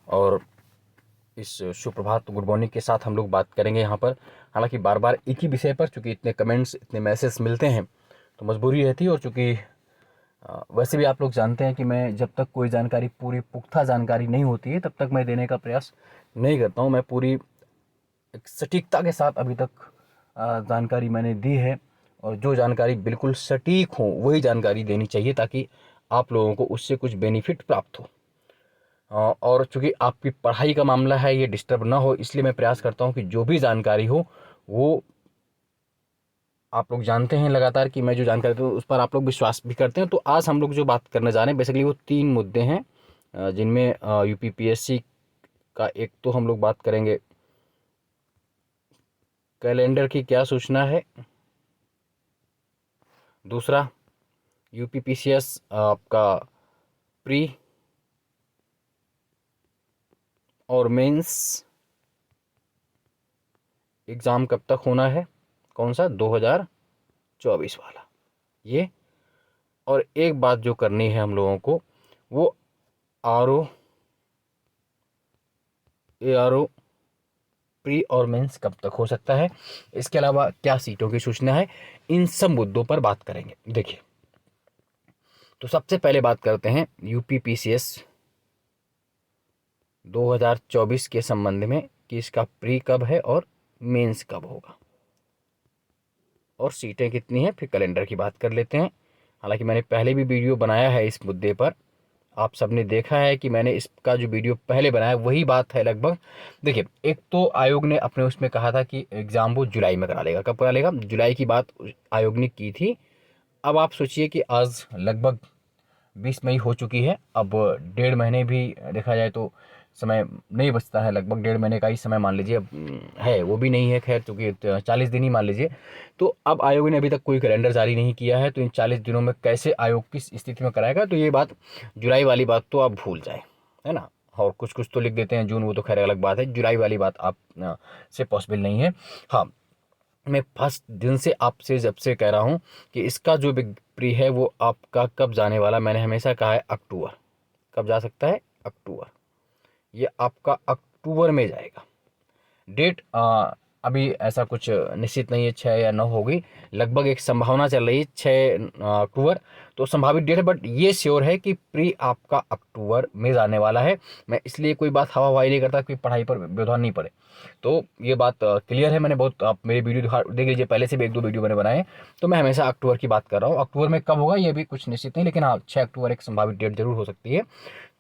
और इस सुप्रभात गुड मॉर्निंग के साथ हम लोग बात करेंगे यहाँ पर। हालांकि बार बार एक ही विषय पर, चूँकि इतने कमेंट्स इतने मैसेज मिलते हैं तो मजबूरी रहती है। और चूँकि वैसे भी आप लोग जानते हैं कि मैं जब तक कोई जानकारी पूरी पुख्ता जानकारी नहीं होती है तब तक मैं देने का प्रयास नहीं करता हूँ। मैं पूरी एक सटीकता के साथ अभी तक जानकारी मैंने दी है, और जो जानकारी बिल्कुल सटीक हो वही जानकारी देनी चाहिए ताकि आप लोगों को उससे कुछ बेनिफिट प्राप्त हो। और चूँकि आपकी पढ़ाई का मामला है, ये डिस्टर्ब ना हो, इसलिए मैं प्रयास करता हूँ कि जो भी जानकारी हो वो आप लोग जानते हैं लगातार कि मैं जो जानकारी दूँ उस पर आप लोग विश्वास भी करते हैं। तो आज हम लोग जो बात करने जा रहे हैं बेसिकली वो 3 मुद्दे हैं, जिनमें यूपीपीएससी का एक तो हम लोग बात करेंगे कैलेंडर की क्या सूचना है, दूसरा यूपीपीसीएस आपका प्री और मेंस एग्ज़ाम कब तक होना है, कौन सा 2024 वाला ये। और एक बात जो करनी है हम लोगों को वो आरओ एआरओ प्री और मेंस कब तक हो सकता है, इसके अलावा क्या सीटों की सूचना है, इन सब मुद्दों पर बात करेंगे। देखिए, तो सबसे पहले बात करते हैं यूपीपीसीएस 2024 के संबंध में कि इसका प्री कब है और मेंस कब होगा और सीटें कितनी हैं। फिर कैलेंडर की बात कर लेते हैं। हालांकि मैंने पहले भी वीडियो बनाया है इस मुद्दे पर, आप सबने देखा है कि मैंने इसका जो वीडियो पहले बनाया वही बात है लगभग। देखिए, एक तो आयोग ने अपने उसमें कहा था कि एग्ज़ाम वो जुलाई में करा लेगा। कब करा लेगा? जुलाई की बात आयोग ने की थी। अब आप सोचिए कि आज लगभग 20 मई हो चुकी है। अब 1.5 महीने भी देखा जाए तो समय नहीं बचता है, लगभग 1.5 महीने का ही समय मान लीजिए अब है, वो भी नहीं है खैर, क्योंकि 40 दिन ही मान लीजिए। तो अब आयोग ने अभी तक कोई कैलेंडर जारी नहीं किया है, तो इन 40 दिनों में कैसे आयोग किस स्थिति में कराएगा, तो ये बात जुलाई वाली बात तो आप भूल जाए, है ना। और कुछ कुछ तो लिख देते हैं जून, वो तो खैर अलग बात है। जुलाई वाली बात आप से पॉसिबल नहीं है। हाँ, मैं फर्स्ट दिन से आपसे जब से कह रहा हूँ कि इसका जो बिग प्री है वो आपका कब जाने वाला, मैंने हमेशा कहा है अक्टूबर। कब जा सकता है? अक्टूबर। ये आपका अक्टूबर में जाएगा। डेट अभी ऐसा कुछ निश्चित नहीं है 6 या 9 होगी, लगभग एक संभावना चल रही है 6 अक्टूबर, तो संभावित डेट है। बट ये श्योर है कि प्री आपका अक्टूबर में जाने वाला है। मैं इसलिए कोई बात हवा हवाई नहीं करता कि पढ़ाई पर व्यवधान नहीं पड़े, तो ये बात क्लियर है। मैंने बहुत, आप मेरे वीडियो देख लीजिए, पहले से भी 1-2 वीडियो मैंने बनाए, तो मैं हमेशा अक्टूबर की बात कर रहा हूँ। अक्टूबर में कब होगा ये भी कुछ निश्चित नहीं, लेकिन हाँ 6 अक्टूबर एक संभावित डेट जरूर हो सकती है।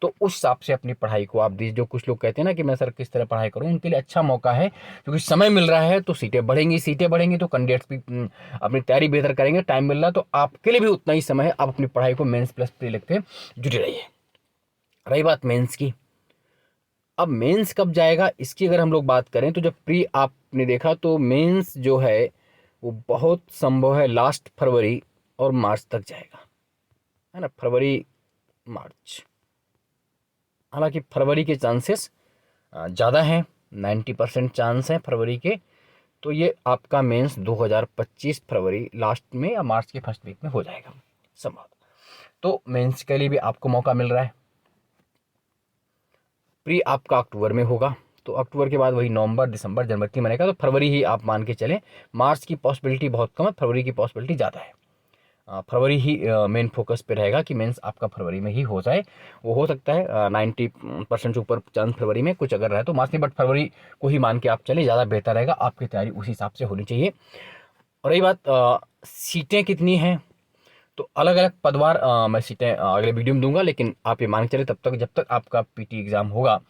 तो उस हिसाब से अपनी पढ़ाई को आप दीजिए। जो कुछ लोग कहते हैं ना कि मैं सर किस तरह पढ़ाई करूं, उनके लिए अच्छा मौका है, क्योंकि समय मिल रहा है तो सीटें बढ़ेंगी तो कैंडिडेट्स भी अपनी तैयारी बेहतर करेंगे। टाइम मिल रहा है तो आपके लिए भी उतना ही समय है, आप अपनी पढ़ाई को मेंस प्लस प्री लिख के जुटे रहिए। रही बात मेंस की, अब मेंस कब जाएगा इसकी अगर हम लोग बात करें तो जब प्री आपने देखा तो मेंस जो है वो बहुत संभव है लास्ट फरवरी और मार्च तक जाएगा, है ना। फरवरी मार्च, हालांकि फरवरी के चांसेस ज़्यादा हैं, 90% चांस हैं फरवरी के। तो ये आपका मेंस 2025 फरवरी लास्ट में या मार्च के फर्स्ट वीक में हो जाएगा संभव। तो मेंस के लिए भी आपको मौका मिल रहा है। प्री आपका अक्टूबर में होगा, तो अक्टूबर के बाद वही नवंबर दिसंबर जनवरी 3 महीने का, तो फरवरी ही आप मान के चलें। मार्च की पॉसिबिलिटी बहुत कम है, फरवरी की पॉसिबिलिटी ज़्यादा है। फरवरी ही मेन फोकस पे रहेगा कि मेंस आपका फरवरी में ही हो जाए। वो हो सकता है 90% से ऊपर चांस फरवरी में, कुछ अगर रहे तो मार्च में, बट फरवरी को ही मान के आप चले, ज़्यादा बेहतर रहेगा। आपकी तैयारी उसी हिसाब से होनी चाहिए। और रही बात सीटें कितनी हैं, तो अलग अलग पदवार मैं सीटें अगले वीडियो में दूंगा, लेकिन आप ये मान के चले तब तक जब तक आपका पीटी एग्ज़ाम होगा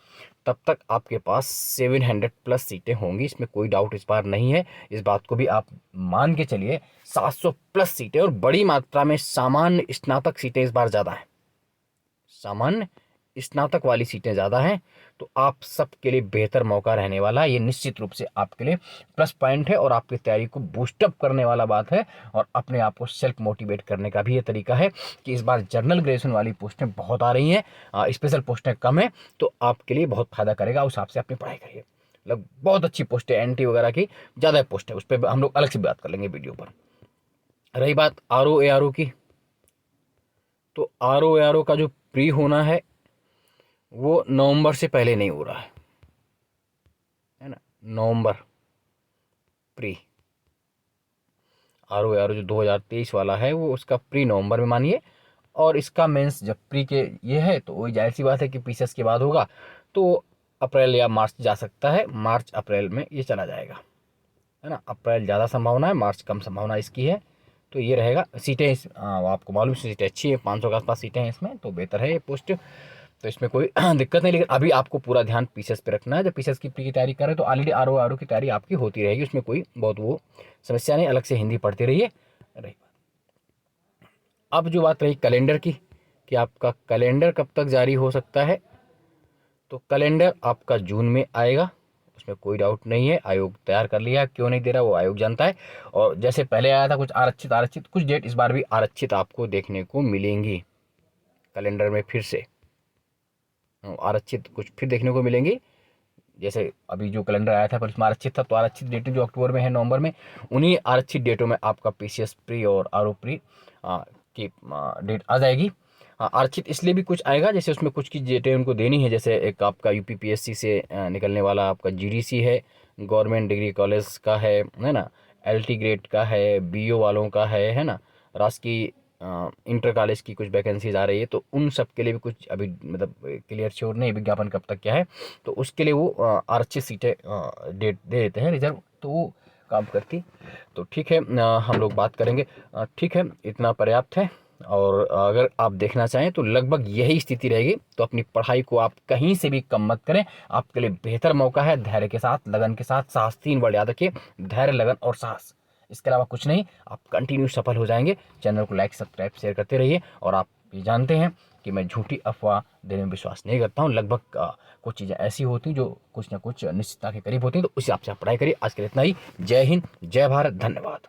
तब तक आपके पास 700 प्लस सीटें होंगी, इसमें कोई डाउट इस बार नहीं है। इस बात को भी आप मान के चलिए, 700 प्लस सीटें, और बड़ी मात्रा में सामान्य स्नातक सीटें इस बार ज़्यादा हैं, सामान्य स्नातक वाली सीटें ज़्यादा हैं। तो आप सबके लिए बेहतर मौका रहने वाला है, ये निश्चित रूप से आपके लिए प्लस पॉइंट है और आपकी तैयारी को बूस्टअप करने वाला बात है। और अपने आप को सेल्फ मोटिवेट करने का भी ये तरीका है कि इस बार जनरल ग्रेजुएशन वाली पोस्टें बहुत आ रही हैं, स्पेशल पोस्टें कम हैं, तो आपके लिए बहुत फायदा करेगा। उस हिसाब से अपनी पढ़ाई करिए। मतलब बहुत अच्छी पोस्ट है, एनटी वगैरह की ज़्यादा पोस्ट है, उस पर हम लोग अलग से बात कर लेंगे वीडियो पर। रही बात आर ओ की, तो आर ओ का जो प्री होना है वो नवंबर से पहले नहीं हो रहा है ना। नवंबर प्री आर जो 2023 वाला है वो उसका प्री नवंबर में मानिए, और इसका मेंस जब प्री के ये है तो वही जाहिर सी बात है कि पीसीएस के बाद होगा, तो अप्रैल या मार्च जा सकता है, मार्च अप्रैल में ये चला जाएगा, है ना। अप्रैल ज़्यादा संभावना है, मार्च कम संभावना इसकी है। तो ये रहेगा। सीटें आपको मालूम सीटें अच्छी है, 500 के आसपास सीटें हैं इसमें, तो बेहतर है ये पोस्ट। तो इसमें कोई दिक्कत नहीं, लेकिन अभी आपको पूरा ध्यान पीसीएस पे रखना है। जब पीसीएस की प्री की तैयारी करें तो ऑलरेडी आर की तैयारी आपकी होती रहेगी, उसमें कोई बहुत वो समस्या नहीं, अलग से हिंदी पढ़ते रहिए। रही अब जो बात रही कैलेंडर की, कि आपका कैलेंडर कब तक जारी हो सकता है, तो कैलेंडर आपका जून में आएगा, उसमें कोई डाउट नहीं है। आयोग तैयार कर लिया, क्यों नहीं दे रहा वो आयोग जानता है। और जैसे पहले आया था कुछ आरक्षित आरक्षित, कुछ डेट इस बार भी आरक्षित आपको देखने को मिलेंगी कैलेंडर में, फिर से आरक्षित कुछ फिर देखने को मिलेंगी। जैसे अभी जो कैलेंडर आया था पर उसमें आरक्षित था, तो आरक्षित डेटें जो अक्टूबर में है, नवंबर में, उन्हीं आरक्षित डेटों में आपका पीसीएस प्री और आर प्री की डेट आ जाएगी। आरक्षित इसलिए भी कुछ आएगा, जैसे उसमें कुछ की डेटें उनको देनी है। जैसे एक आपका यूपीपीएससी से निकलने वाला आपका जीडीसी है, गवर्नमेंट डिग्री कॉलेज का है ना, एलटी ग्रेड का है, बीओ वालों का है ना, राजकीय इंटर कॉलेज की कुछ वैकेंसीज आ रही है, तो उन सब के लिए भी कुछ अभी मतलब क्लियर श्योर नहीं विज्ञापन कब तक क्या है, तो उसके लिए वो आरक्षित सीटें डेट दे देते हैं रिजर्व, तो वो काम करती। तो ठीक है, हम लोग बात करेंगे। ठीक है, इतना पर्याप्त है। और अगर आप देखना चाहें तो लगभग यही स्थिति रहेगी, तो अपनी पढ़ाई को आप कहीं से भी कम मत करें, आपके लिए बेहतर मौका है। धैर्य के साथ, लगन के साथ, साहस, 3 वर्ड याद रखिए, धैर्य, लगन और साहस, इसके अलावा कुछ नहीं। आप कंटिन्यू सफल हो जाएंगे। चैनल को लाइक सब्सक्राइब शेयर करते रहिए। और आप ये जानते हैं कि मैं झूठी अफवाह देने में विश्वास नहीं करता हूँ। लगभग कुछ चीज़ें ऐसी होती हैं जो कुछ ना कुछ निश्चितता के करीब होती हैं, तो उस हिसाब से आप पढ़ाई करिए। आज के लिए इतना ही। जय हिंद, जय भारत, धन्यवाद।